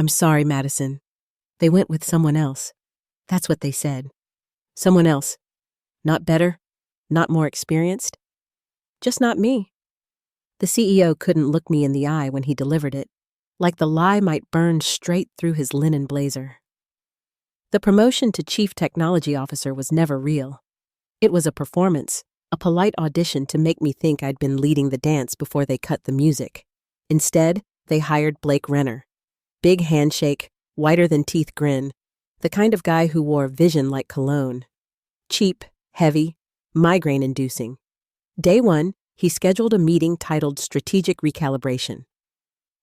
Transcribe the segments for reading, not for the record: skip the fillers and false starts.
I'm sorry, Madison. They went with someone else. That's what they said. Someone else. Not better? Not more experienced? Just not me. The CEO couldn't look me in the eye when he delivered it, like the lie might burn straight through his linen blazer. The promotion to Chief Technology Officer was never real. It was a performance, a polite audition to make me think I'd been leading the dance before they cut the music. Instead, they hired Blake Renner. Big handshake, whiter-than-teeth grin, the kind of guy who wore vision like cologne. Cheap, heavy, migraine-inducing. Day one, he scheduled a meeting titled Strategic Recalibration.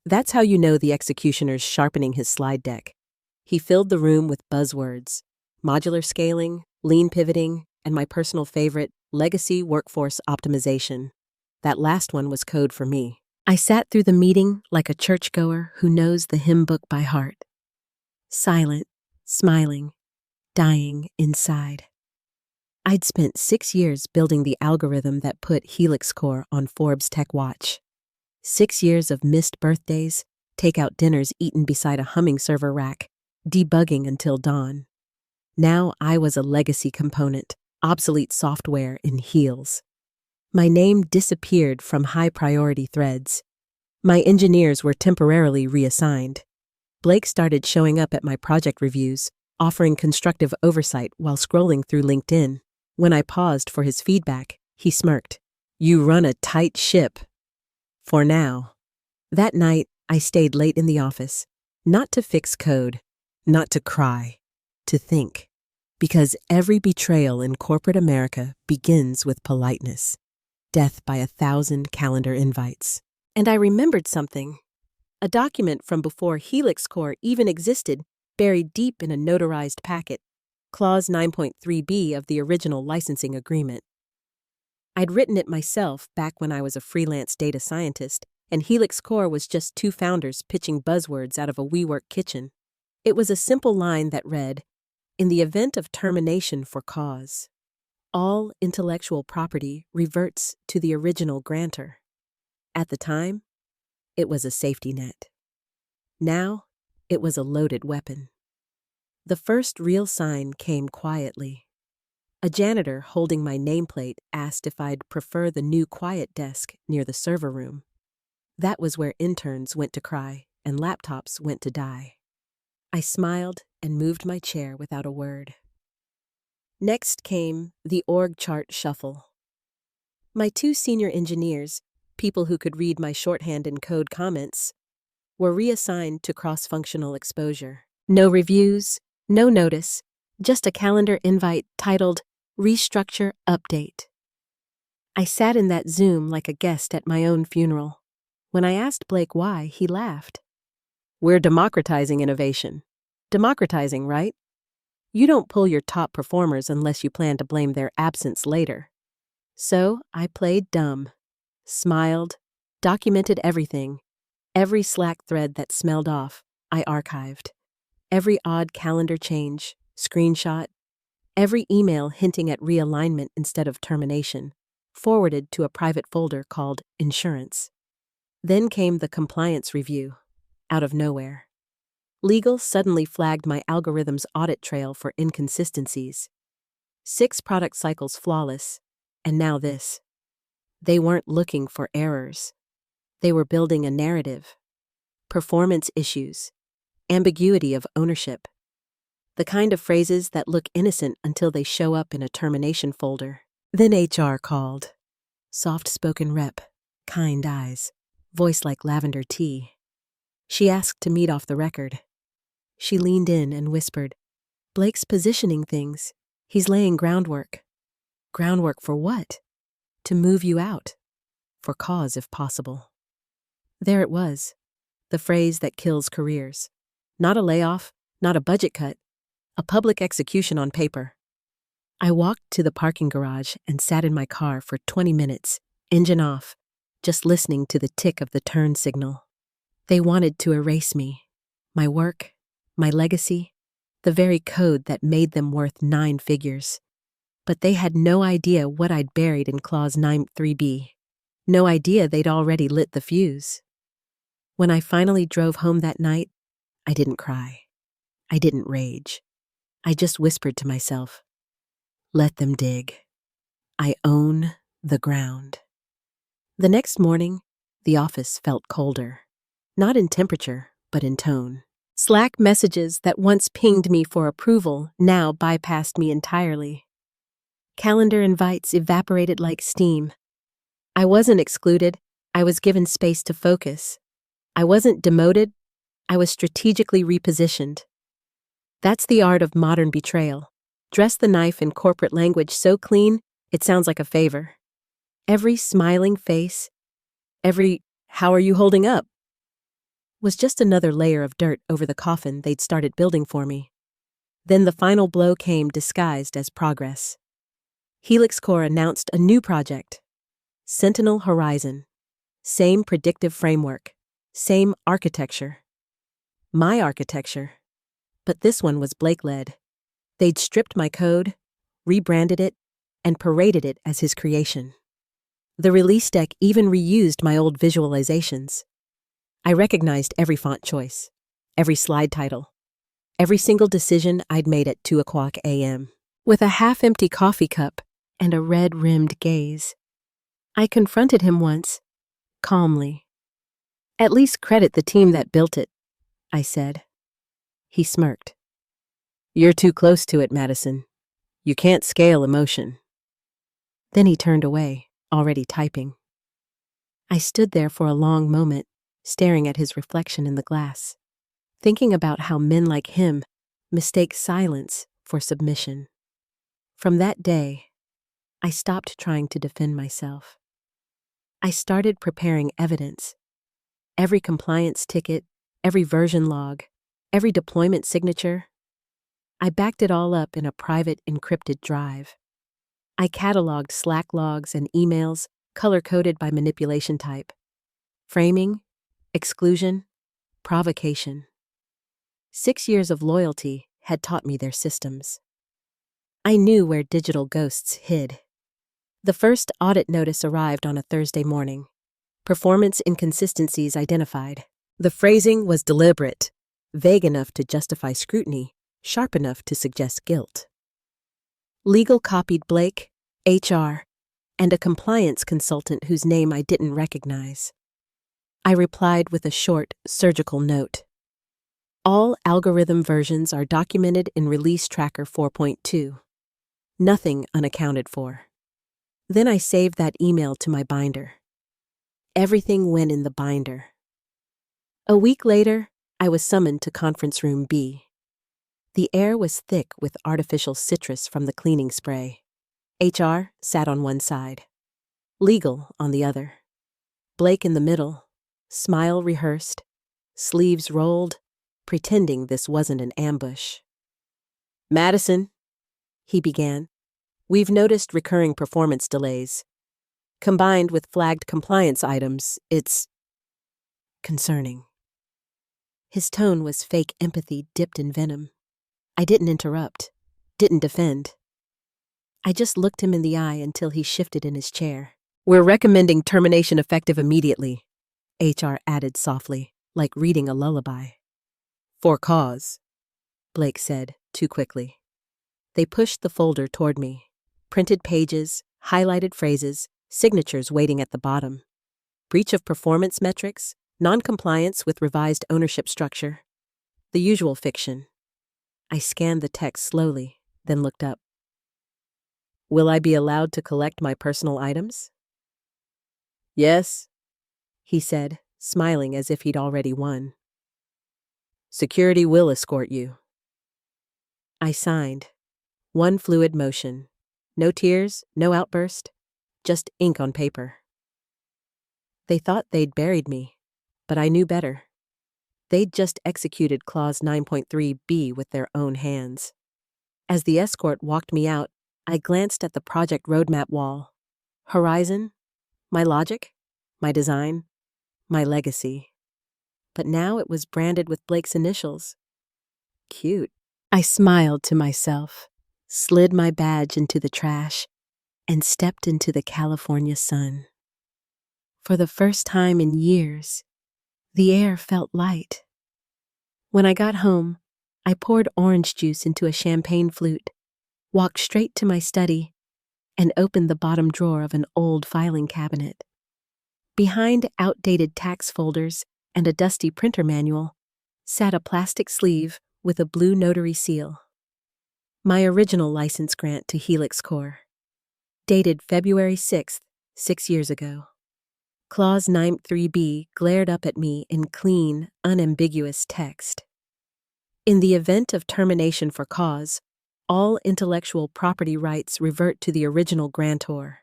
That's how you know the executioner's sharpening his slide deck. He filled the room with buzzwords: modular scaling, lean pivoting, and my personal favorite, legacy workforce optimization. That last one was code for me. I sat through the meeting like a churchgoer who knows the hymn book by heart. Silent, smiling, dying inside. I'd spent 6 years building the algorithm that put Helix Core on Forbes Tech Watch. 6 years of missed birthdays, takeout dinners eaten beside a humming server rack, debugging until dawn. Now I was a legacy component, obsolete software in heels. My name disappeared from high-priority threads. My engineers were temporarily reassigned. Blake started showing up at my project reviews, offering constructive oversight while scrolling through LinkedIn. When I paused for his feedback, he smirked. "You run a tight ship." For now. That night, I stayed late in the office, not to fix code, not to cry, to think. Because every betrayal in corporate America begins with politeness. Death by 1,000 calendar invites. And I remembered something. A document from before Helix Core even existed, buried deep in a notarized packet. Clause 9.3b of the original licensing agreement. I'd written it myself back when I was a freelance data scientist, and Helix Core was just two founders pitching buzzwords out of a WeWork kitchen. It was a simple line that read, "In the event of termination for cause, all intellectual property reverts to the original grantor." At the time, it was a safety net. Now, it was a loaded weapon. The first real sign came quietly. A janitor holding my nameplate asked if I'd prefer the new quiet desk near the server room. That was where interns went to cry and laptops went to die. I smiled and moved my chair without a word. Next came the org chart shuffle. My two senior engineers, people who could read my shorthand and code comments, were reassigned to cross-functional exposure. No reviews, no notice, just a calendar invite titled Restructure Update. I sat in that Zoom like a guest at my own funeral. When I asked Blake why, he laughed. "We're democratizing innovation." Democratizing, right? You don't pull your top performers unless you plan to blame their absence later. So I played dumb, smiled, documented everything. Every Slack thread that smelled off, I archived. Every odd calendar change, screenshot. Every email hinting at realignment instead of termination, forwarded to a private folder called Insurance. Then came the compliance review, out of nowhere. Legal suddenly flagged my algorithm's audit trail for inconsistencies. 6 product cycles flawless, and now this. They weren't looking for errors. They were building a narrative. Performance issues. Ambiguity of ownership. The kind of phrases that look innocent until they show up in a termination folder. Then HR called. Soft-spoken rep, kind eyes, voice like lavender tea. She asked to meet off the record. She leaned in and whispered, "Blake's positioning things. He's laying groundwork." Groundwork for what? To move you out. For cause, if possible. There it was. The phrase that kills careers. Not a layoff, not a budget cut. A public execution on paper. I walked to the parking garage and sat in my car for 20 minutes, engine off, just listening to the tick of the turn signal. They wanted to erase me. My work, my legacy, the very code that made them worth 9 figures. But they had no idea what I'd buried in Clause 9.3b. No idea they'd already lit the fuse. When I finally drove home that night, I didn't cry. I didn't rage. I just whispered to myself, let them dig. I own the ground. The next morning, the office felt colder. Not in temperature, but in tone. Slack messages that once pinged me for approval now bypassed me entirely. Calendar invites evaporated like steam. I wasn't excluded. I was given space to focus. I wasn't demoted. I was strategically repositioned. That's the art of modern betrayal. Dress the knife in corporate language so clean, it sounds like a favor. Every smiling face, every "how are you holding up?" was just another layer of dirt over the coffin they'd started building for me. Then the final blow came disguised as progress. Helix Core announced a new project. Sentinel Horizon. Same predictive framework. Same architecture. My architecture. But this one was Blake-led. They'd stripped my code, rebranded it, and paraded it as his creation. The release deck even reused my old visualizations. I recognized every font choice, every slide title, every single decision I'd made at 2:00 a.m. With a half-empty coffee cup and a red-rimmed gaze, I confronted him once, calmly. At least credit the team that built it, I said. He smirked. You're too close to it, Madison. You can't scale emotion. Then he turned away, already typing. I stood there for a long moment, staring at his reflection in the glass, thinking about how men like him mistake silence for submission. From that day, I stopped trying to defend myself. I started preparing evidence. Every compliance ticket, every version log, every deployment signature. I backed it all up in a private encrypted drive. I cataloged Slack logs and emails color-coded by manipulation type. Framing, exclusion, provocation. 6 years of loyalty had taught me their systems. I knew where digital ghosts hid. The first audit notice arrived on a Thursday morning. Performance inconsistencies identified. The phrasing was deliberate, vague enough to justify scrutiny, sharp enough to suggest guilt. Legal copied Blake, HR, and a compliance consultant whose name I didn't recognize. I replied with a short, surgical note. All algorithm versions are documented in Release Tracker 4.2. Nothing unaccounted for. Then I saved that email to my binder. Everything went in the binder. A week later, I was summoned to Conference Room B. The air was thick with artificial citrus from the cleaning spray. HR sat on one side. Legal on the other. Blake in the middle, smile rehearsed, sleeves rolled, pretending this wasn't an ambush. Madison, he began, we've noticed recurring performance delays. Combined with flagged compliance items, it's concerning. His tone was fake empathy dipped in venom. I didn't interrupt, didn't defend. I just looked him in the eye until he shifted in his chair. We're recommending termination effective immediately, HR added softly, like reading a lullaby. For cause, Blake said, too quickly. They pushed the folder toward me. Printed pages, highlighted phrases, signatures waiting at the bottom. Breach of performance metrics, non-compliance with revised ownership structure. The usual fiction. I scanned the text slowly, then looked up. Will I be allowed to collect my personal items? Yes, he said, smiling as if he'd already won. Security will escort you. I signed. One fluid motion. No tears, no outburst, just ink on paper. They thought they'd buried me, but I knew better. They'd just executed Clause 9.3b with their own hands. As the escort walked me out, I glanced at the project roadmap wall. Horizon, my logic, my design, my legacy. But now it was branded with Blake's initials. Cute. I smiled to myself, slid my badge into the trash, and stepped into the California sun. For the first time in years, the air felt light. When I got home, I poured orange juice into a champagne flute, walked straight to my study, and opened the bottom drawer of an old filing cabinet. Behind outdated tax folders and a dusty printer manual sat a plastic sleeve with a blue notary seal. My original license grant to Helix Corps, dated February 6th, 6 years ago. Clause 93B glared up at me in clean, unambiguous text. In the event of termination for cause, all intellectual property rights revert to the original grantor,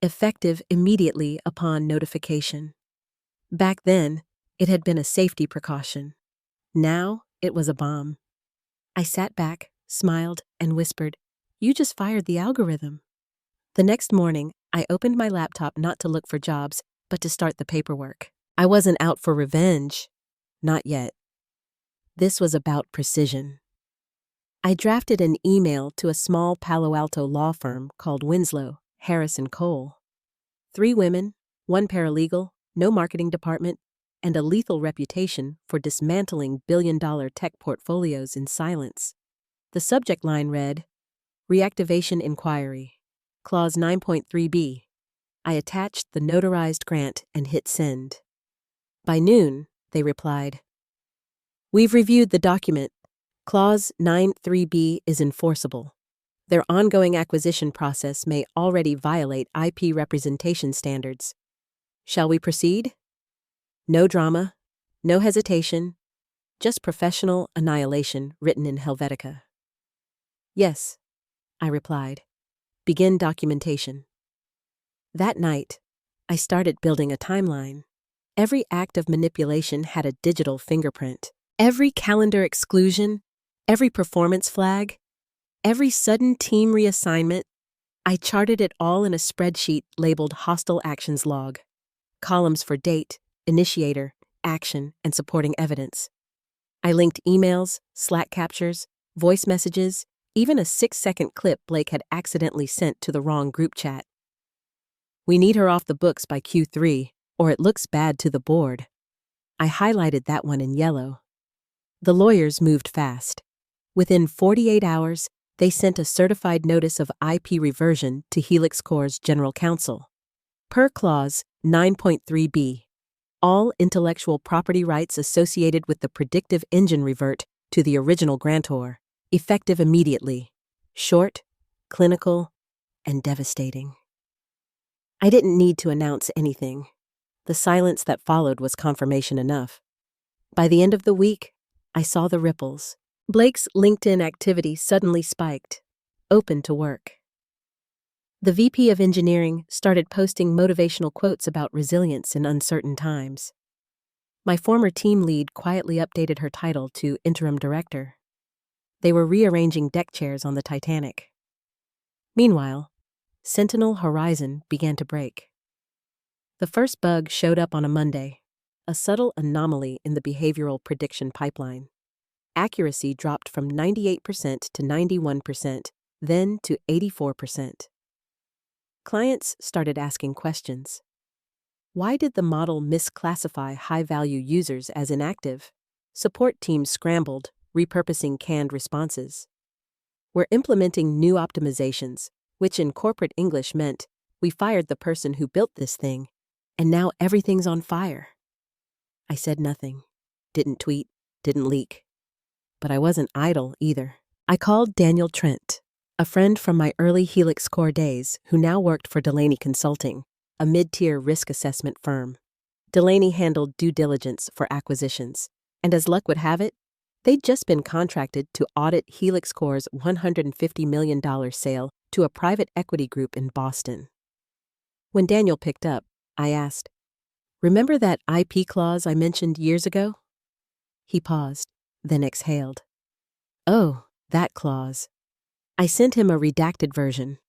effective immediately upon notification. Back then, it had been a safety precaution. Now, it was a bomb. I sat back, smiled, and whispered, "You just fired the algorithm." The next morning, I opened my laptop not to look for jobs, but to start the paperwork. I wasn't out for revenge. Not yet. This was about precision. I drafted an email to a small Palo Alto law firm called Winslow, Harris & Cole. 3 women, 1 paralegal, no marketing department, and a lethal reputation for dismantling billion-dollar tech portfolios in silence. The subject line read, "Reactivation Inquiry, Clause 9.3b. I attached the notarized grant and hit send. By noon, they replied, "We've reviewed the document. Clause 9.3b is enforceable. Their ongoing acquisition process may already violate IP representation standards. Shall we proceed?" No drama, no hesitation, just professional annihilation written in Helvetica. "Yes," I replied. "Begin documentation." That night, I started building a timeline. Every act of manipulation had a digital fingerprint. Every calendar exclusion, every performance flag, every sudden team reassignment, I charted it all in a spreadsheet labeled Hostile Actions Log. Columns for date, initiator, action, and supporting evidence. I linked emails, Slack captures, voice messages, even a 6-second clip Blake had accidentally sent to the wrong group chat. "We need her off the books by Q3, or it looks bad to the board." I highlighted that one in yellow. The lawyers moved fast. Within 48 hours, they sent a certified notice of IP reversion to Helix Corps' general counsel. Per Clause 9.3b, all intellectual property rights associated with the predictive engine revert to the original grantor, effective immediately. Short, clinical, and devastating. I didn't need to announce anything. The silence that followed was confirmation enough. By the end of the week, I saw the ripples. Blake's LinkedIn activity suddenly spiked. Open to work. The VP of Engineering started posting motivational quotes about resilience in uncertain times. My former team lead quietly updated her title to interim director. They were rearranging deck chairs on the Titanic. Meanwhile, Sentinel Horizon began to break. The first bug showed up on a Monday, a subtle anomaly in the behavioral prediction pipeline. Accuracy dropped from 98% to 91%, then to 84%. Clients started asking questions. Why did the model misclassify high-value users as inactive? Support teams scrambled, repurposing canned responses. We're implementing new optimizations, which in corporate English meant, we fired the person who built this thing, and now everything's on fire. I said nothing, didn't tweet, didn't leak. But I wasn't idle either. I called Daniel Trent, a friend from my early Helix Corps days who now worked for Delaney Consulting, a mid-tier risk assessment firm. Delaney handled due diligence for acquisitions, and as luck would have it, they'd just been contracted to audit Helix Corps' $150 million sale to a private equity group in Boston. When Daniel picked up, I asked, "Remember that IP clause I mentioned years ago?" He paused, then exhaled. "Oh, that clause." I sent him a redacted version.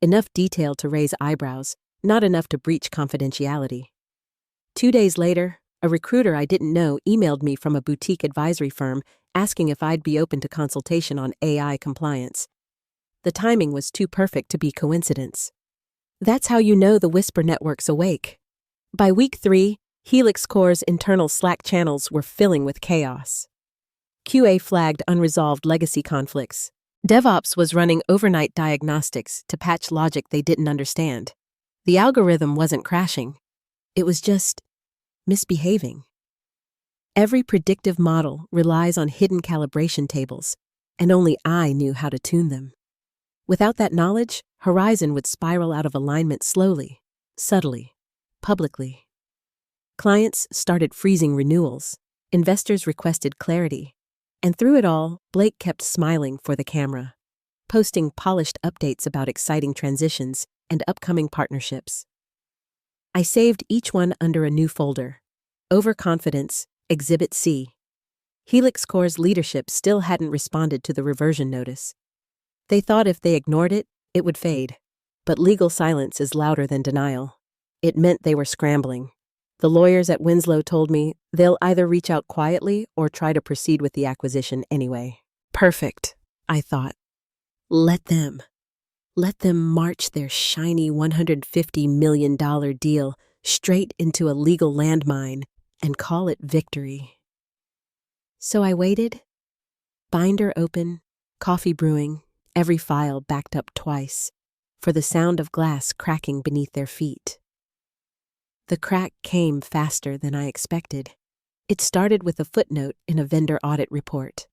Enough detail to raise eyebrows, not enough to breach confidentiality. 2 days later, a recruiter I didn't know emailed me from a boutique advisory firm asking if I'd be open to consultation on AI compliance. The timing was too perfect to be coincidence. That's how you know the Whisper Network's awake. By week 3, Helix Corps' internal Slack channels were filling with chaos. QA flagged unresolved legacy conflicts. DevOps was running overnight diagnostics to patch logic they didn't understand. The algorithm wasn't crashing. It was just misbehaving. Every predictive model relies on hidden calibration tables, and only I knew how to tune them. Without that knowledge, Horizon would spiral out of alignment slowly, subtly, publicly. Clients started freezing renewals, investors requested clarity, and through it all, Blake kept smiling for the camera, posting polished updates about exciting transitions and upcoming partnerships. I saved each one under a new folder. Overconfidence, Exhibit C. Helix Core's leadership still hadn't responded to the reversion notice. They thought if they ignored it, it would fade. But legal silence is louder than denial. It meant they were scrambling. The lawyers at Winslow told me they'll either reach out quietly or try to proceed with the acquisition anyway. Perfect, I thought. Let them march their shiny $150 million deal straight into a legal landmine and call it victory. So I waited, binder open, coffee brewing, every file backed up twice, for the sound of glass cracking beneath their feet. The crack came faster than I expected. It started with a footnote in a vendor audit report,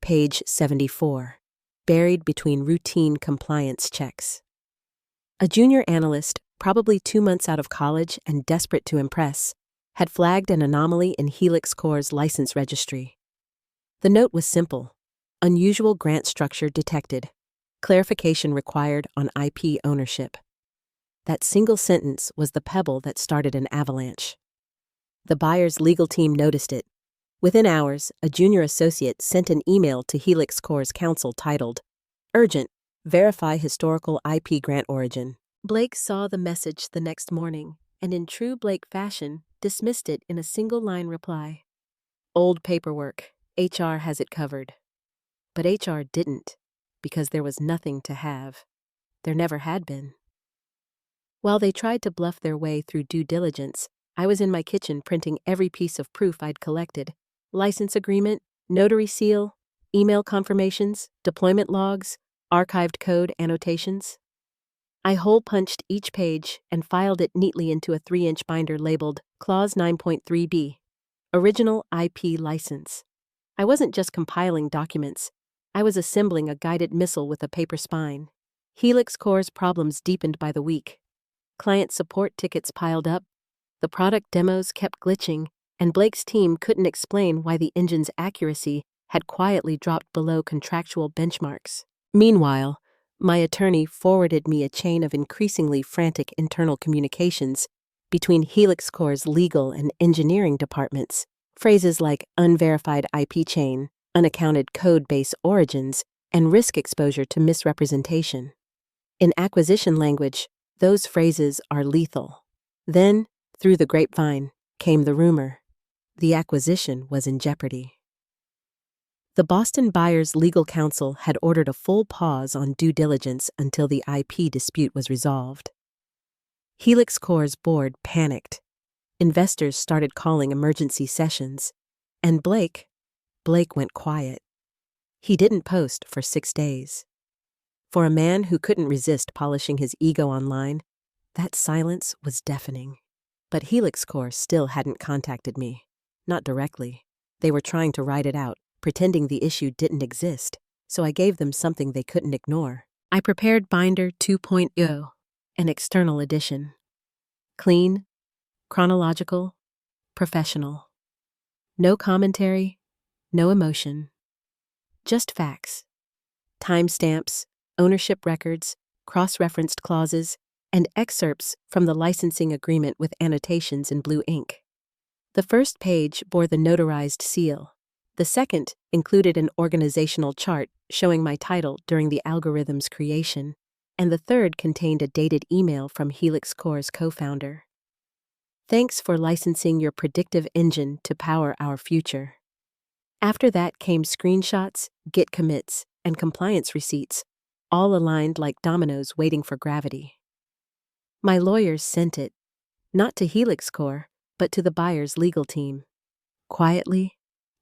page 74, buried between routine compliance checks. A junior analyst, probably 2 months out of college and desperate to impress, had flagged an anomaly in Helix Core's license registry. The note was simple: unusual grant structure detected. Clarification required on IP ownership. That single sentence was the pebble that started an avalanche. The buyer's legal team noticed it. Within hours, a junior associate sent an email to Helix Core's counsel titled, "Urgent, verify historical IP grant origin." Blake saw the message the next morning, and in true Blake fashion, dismissed it in a single-line reply. Old paperwork. HR has it covered. But HR didn't, because there was nothing to have. There never had been. While they tried to bluff their way through due diligence, I was in my kitchen printing every piece of proof I'd collected: license agreement, notary seal, email confirmations, deployment logs, archived code annotations. I hole-punched each page and filed it neatly into a 3-inch binder labeled Clause 9.3b, Original IP License. I wasn't just compiling documents. I was assembling a guided missile with a paper spine. Helix Core's problems deepened by the week. Client support tickets piled up, the product demos kept glitching, and Blake's team couldn't explain why the engine's accuracy had quietly dropped below contractual benchmarks. Meanwhile, my attorney forwarded me a chain of increasingly frantic internal communications between Helix Core's legal and engineering departments. Phrases like unverified IP chain, unaccounted code base origins, and risk exposure to misrepresentation. In acquisition language, those phrases are lethal. Then, through the grapevine, came the rumor. The acquisition was in jeopardy. The Boston buyer's legal counsel had ordered a full pause on due diligence until the IP dispute was resolved. Helix Core's board panicked. Investors started calling emergency sessions, and Blake went quiet. He didn't post for 6 days. For a man who couldn't resist polishing his ego online, that silence was deafening. But Helix Core still hadn't contacted me. Not directly. They were trying to ride it out, pretending the issue didn't exist, so I gave them something they couldn't ignore. I prepared Binder 2.0, an external edition. Clean, chronological, professional. No commentary, no emotion. Just facts. Timestamps, ownership records, cross-referenced clauses, and excerpts from the licensing agreement with annotations in blue ink. The first page bore the notarized seal. The second included an organizational chart showing my title during the algorithm's creation, and the third contained a dated email from Helix Core's co-founder. Thanks for licensing your predictive engine to power our future. After that came screenshots, Git commits, and compliance receipts, all aligned like dominoes waiting for gravity. My lawyers sent it, not to Helix Core, but to the buyer's legal team. Quietly,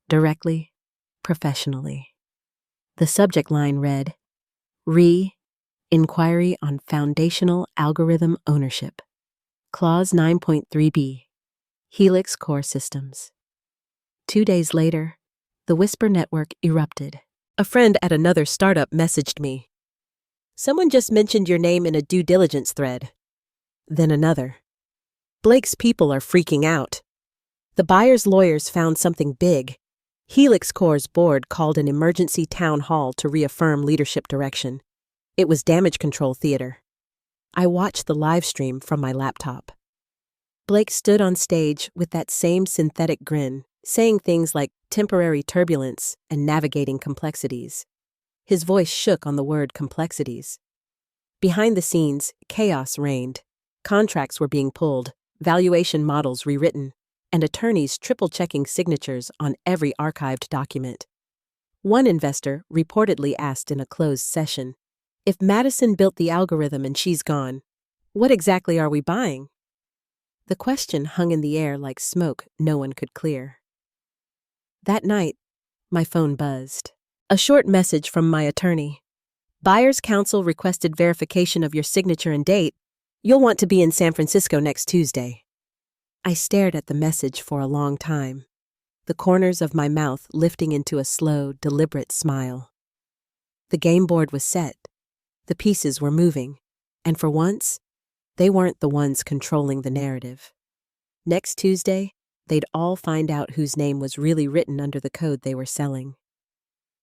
directly, professionally. The subject line read, Inquiry on Foundational Algorithm Ownership. Clause 9.3b, Helix Core Systems. 2 days later, the Whisper network erupted. A friend at another startup messaged me. Someone just mentioned your name in a due diligence thread. Then another. Blake's people are freaking out. The buyer's lawyers found something big. Helix Core's board called an emergency town hall to reaffirm leadership direction. It was damage control theater. I watched the live stream from my laptop. Blake stood on stage with that same synthetic grin, saying things like temporary turbulence and navigating complexities. His voice shook on the word complexities. Behind the scenes, chaos reigned. Contracts were being pulled, valuation models rewritten, and attorneys triple-checking signatures on every archived document. One investor reportedly asked in a closed session, "If Madison built the algorithm and she's gone, what exactly are we buying?" The question hung in the air like smoke no one could clear. That night, my phone buzzed. A short message from my attorney. Buyer's counsel requested verification of your signature and date. You'll want to be in San Francisco next Tuesday. I stared at the message for a long time, the corners of my mouth lifting into a slow, deliberate smile. The game board was set. The pieces were moving, and for once, they weren't the ones controlling the narrative. Next Tuesday, they'd all find out whose name was really written under the code they were selling.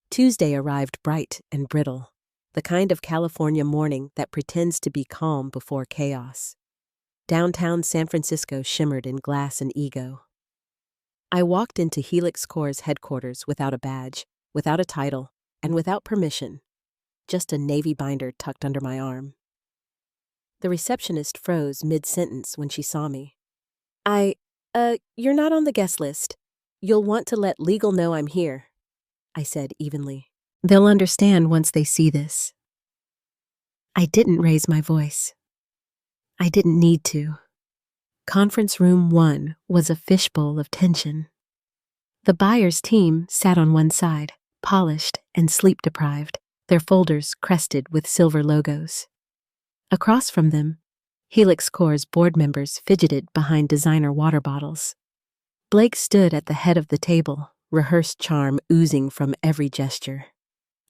Tuesday arrived bright and brittle, the kind of California morning that pretends to be calm before chaos. Downtown San Francisco shimmered in glass and ego. I walked into Helix Core's headquarters without a badge, without a title, and without permission, just a navy binder tucked under my arm. The receptionist froze mid-sentence when she saw me. You're not on the guest list. You'll want to let legal know I'm here," I said evenly. "They'll understand once they see this." I didn't raise my voice. I didn't need to. Conference room 1 was a fishbowl of tension. The buyer's team sat on one side, polished and sleep-deprived, their folders crested with silver logos. Across from them, Helix Core's board members fidgeted behind designer water bottles. Blake stood at the head of the table, rehearsed charm oozing from every gesture.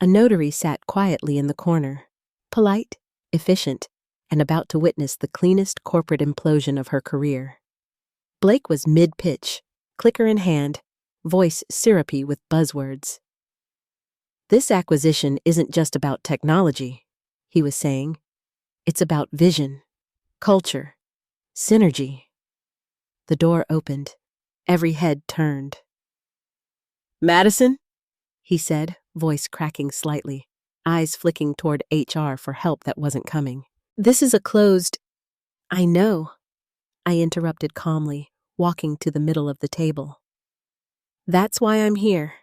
A notary sat quietly in the corner, polite, efficient, and about to witness the cleanest corporate implosion of her career. Blake was mid-pitch, clicker in hand, voice syrupy with buzzwords. "This acquisition isn't just about technology," he was saying. "It's about vision, culture, synergy." The door opened. Every head turned. "Madison?" he said, voice cracking slightly, eyes flicking toward HR for help that wasn't coming. "This is a closed—" "I know," I interrupted calmly, walking to the middle of the table. "That's why I'm here."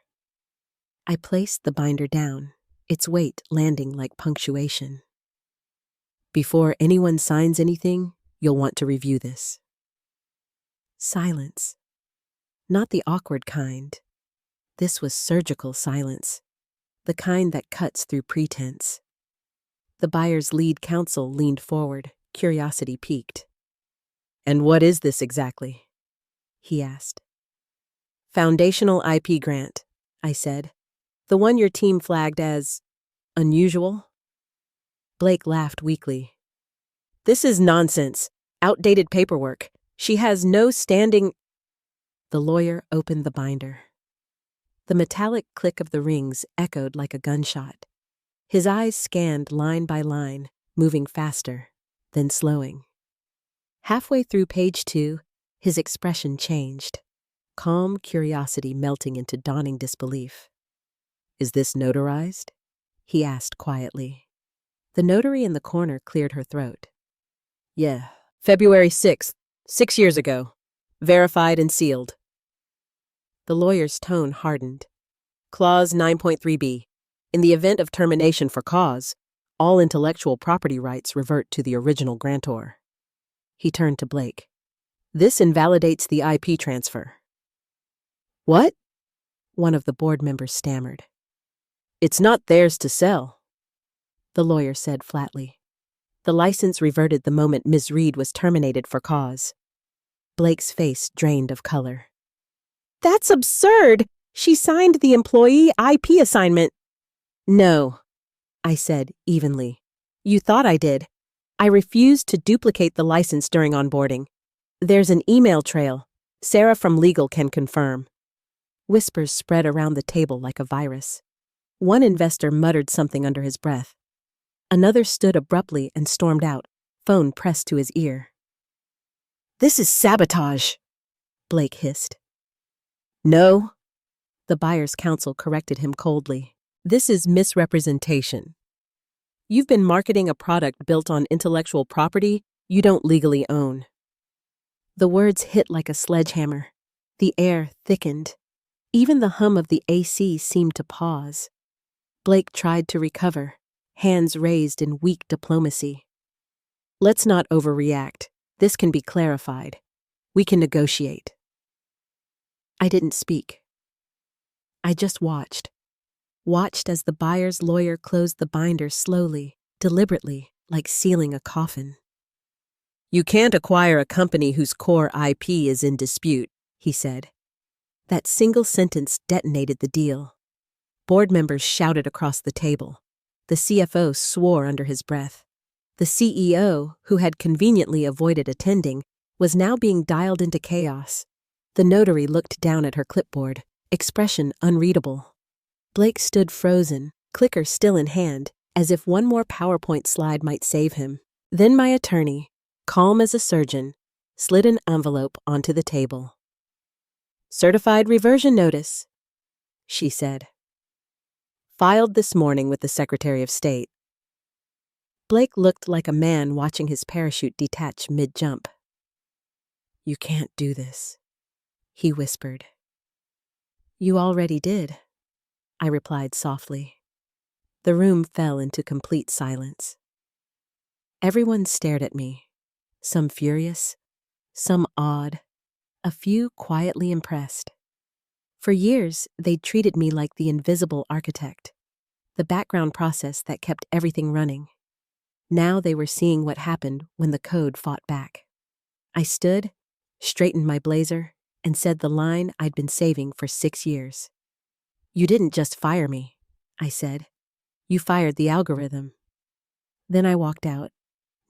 I placed the binder down, its weight landing like punctuation. "Before anyone signs anything, you'll want to review this." Silence. Not the awkward kind. This was surgical silence, the kind that cuts through pretense. The buyer's lead counsel leaned forward, curiosity piqued. "And what is this exactly?" he asked. "Foundational IP grant," I said. "The one your team flagged as unusual." Blake laughed weakly. "This is nonsense. Outdated paperwork. She has no standing—" The lawyer opened the binder. The metallic click of the rings echoed like a gunshot. His eyes scanned line by line, moving faster, then slowing. Halfway through page 2, his expression changed, calm curiosity melting into dawning disbelief. "Is this notarized?" he asked quietly. The notary in the corner cleared her throat. "Yeah, February 6th, 6 years ago. Verified and sealed." The lawyer's tone hardened. "Clause 9.3b. In the event of termination for cause, all intellectual property rights revert to the original grantor." He turned to Blake. "This invalidates the IP transfer." "What?" One of the board members stammered. It's not theirs to sell, the lawyer said flatly. The license reverted the moment Ms. Reed was terminated for cause. Blake's face drained of color. That's absurd! She signed the employee IP assignment. No, I said evenly. You thought I did. I refused to duplicate the license during onboarding. There's an email trail. Sarah from legal can confirm. Whispers spread around the table like a virus. One investor muttered something under his breath. Another stood abruptly and stormed out, phone pressed to his ear. This is sabotage, Blake hissed. No, the buyer's counsel corrected him coldly. This is misrepresentation. You've been marketing a product built on intellectual property you don't legally own. The words hit like a sledgehammer. The air thickened. Even the hum of the AC seemed to pause. Blake tried to recover, hands raised in weak diplomacy. Let's not overreact. This can be clarified. We can negotiate. I didn't speak. I just watched. Watched as the buyer's lawyer closed the binder slowly, deliberately, like sealing a coffin. You can't acquire a company whose core IP is in dispute, he said. That single sentence detonated the deal. Board members shouted across the table. The CFO swore under his breath. The CEO, who had conveniently avoided attending, was now being dialed into chaos. The notary looked down at her clipboard, expression unreadable. Blake stood frozen, clicker still in hand, as if one more PowerPoint slide might save him. Then my attorney, calm as a surgeon, slid an envelope onto the table. Certified reversion notice, she said. Filed this morning with the Secretary of State. Blake looked like a man watching his parachute detach mid-jump. You can't do this, he whispered. You already did, I replied softly. The room fell into complete silence. Everyone stared at me, some furious, some awed, a few quietly impressed. For years, they'd treated me like the invisible architect, the background process that kept everything running. Now they were seeing what happened when the code fought back. I stood, straightened my blazer, and said the line I'd been saving for 6 years. You didn't just fire me, I said. You fired the algorithm. Then I walked out.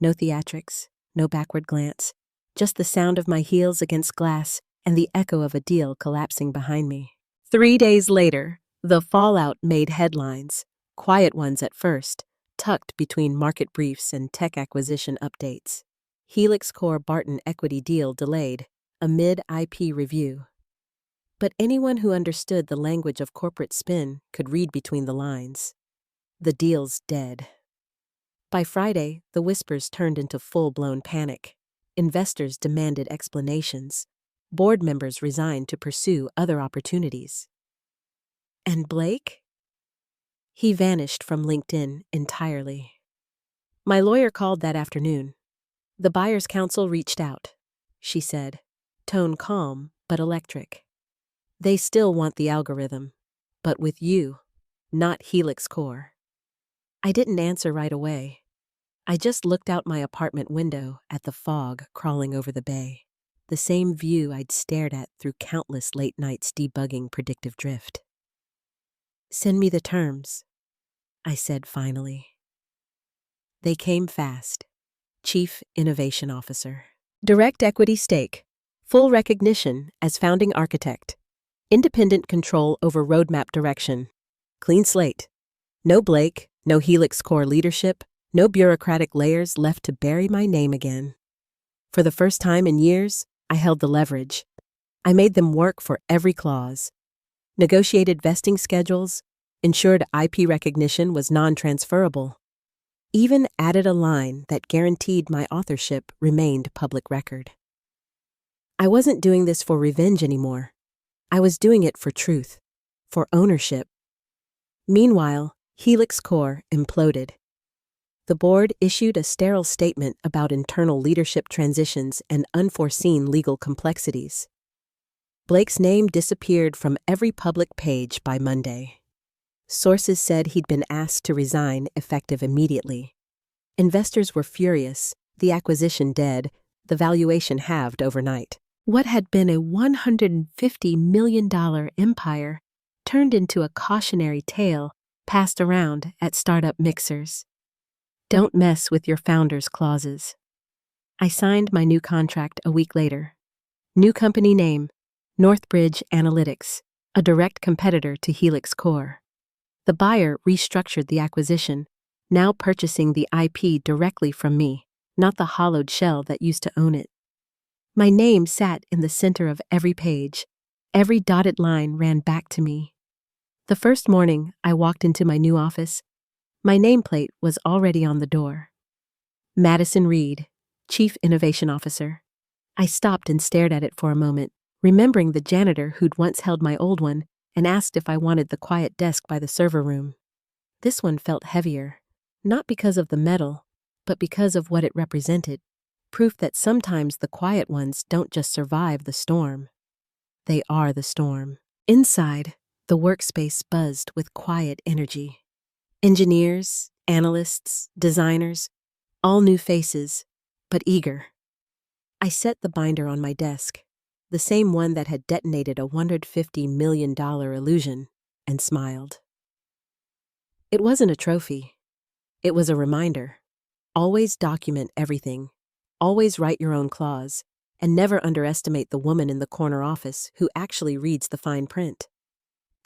No theatrics, no backward glance, just the sound of my heels against glass and the echo of a deal collapsing behind me. 3 days later, the fallout made headlines, quiet ones at first, tucked between market briefs and tech acquisition updates. Helix Core Barton equity deal delayed, amid IP review. But anyone who understood the language of corporate spin could read between the lines. The deal's dead. By Friday, the whispers turned into full-blown panic. Investors demanded explanations. Board members resigned to pursue other opportunities. And Blake? He vanished from LinkedIn entirely. My lawyer called that afternoon. The buyer's counsel reached out, she said, tone calm but electric. They still want the algorithm, but with you, not Helix Core. I didn't answer right away. I just looked out my apartment window at the fog crawling over the bay, the same view I'd stared at through countless late nights debugging predictive drift. Send me the terms, I said finally. They came fast. Chief Innovation Officer. Direct equity stake. Full recognition as founding architect. Independent control over roadmap direction. Clean slate. No Blake, no Helix Core leadership, no bureaucratic layers left to bury my name again. For the first time in years, I held the leverage. I made them work for every clause. Negotiated vesting schedules, ensured IP recognition was non-transferable. Even added a line that guaranteed my authorship remained public record. I wasn't doing this for revenge anymore. I was doing it for truth, for ownership. Meanwhile, Helix Core imploded. The board issued a sterile statement about internal leadership transitions and unforeseen legal complexities. Blake's name disappeared from every public page by Monday. Sources said he'd been asked to resign effective immediately. Investors were furious, the acquisition dead, the valuation halved overnight. What had been a $150 million empire turned into a cautionary tale passed around at startup mixers. Don't mess with your founder's clauses. I signed my new contract a week later. New company name, Northbridge Analytics, a direct competitor to Helix Core. The buyer restructured the acquisition, now purchasing the IP directly from me, not the hollowed shell that used to own it. My name sat in the center of every page. Every dotted line ran back to me. The first morning I walked into my new office, my nameplate was already on the door. Madison Reed, Chief Innovation Officer. I stopped and stared at it for a moment, remembering the janitor who'd once held my old one and asked if I wanted the quiet desk by the server room. This one felt heavier, not because of the metal, but because of what it represented. Proof that sometimes the quiet ones don't just survive the storm. They are the storm. Inside, the workspace buzzed with quiet energy. Engineers, analysts, designers, all new faces, but eager. I set the binder on my desk, the same one that had detonated a $150 million illusion, and smiled. It wasn't a trophy. It was a reminder. Always document everything. Always write your own clause, and never underestimate the woman in the corner office who actually reads the fine print.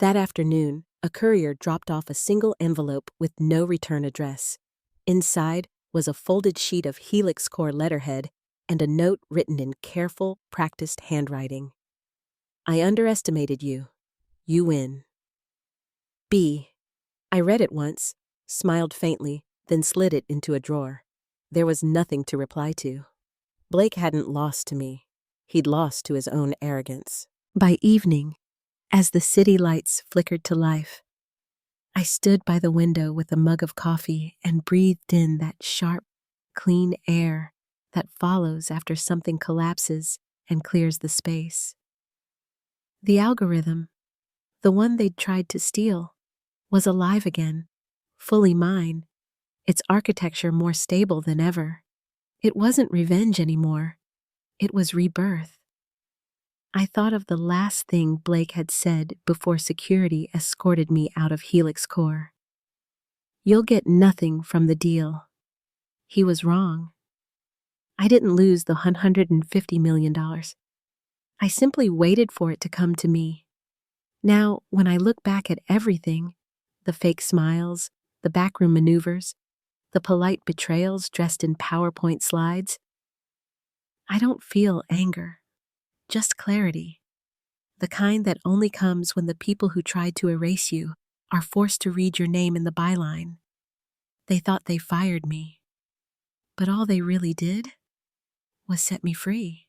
That afternoon, a courier dropped off a single envelope with no return address. Inside was a folded sheet of Helix Core letterhead and a note written in careful, practiced handwriting. I underestimated you. You win. B. I read it once, smiled faintly, then slid it into a drawer. There was nothing to reply to. Blake hadn't lost to me. He'd lost to his own arrogance. By evening, as the city lights flickered to life, I stood by the window with a mug of coffee and breathed in that sharp, clean air that follows after something collapses and clears the space. The algorithm, the one they'd tried to steal, was alive again, fully mine, its architecture more stable than ever. It wasn't revenge anymore. It was rebirth. I thought of the last thing Blake had said before security escorted me out of Helix Core. You'll get nothing from the deal. He was wrong. I didn't lose the $150 million. I simply waited for it to come to me. Now, when I look back at everything, the fake smiles, the backroom maneuvers, the polite betrayals dressed in PowerPoint slides, I don't feel anger, just clarity. The kind that only comes when the people who tried to erase you are forced to read your name in the byline. They thought they fired me, but all they really did was set me free.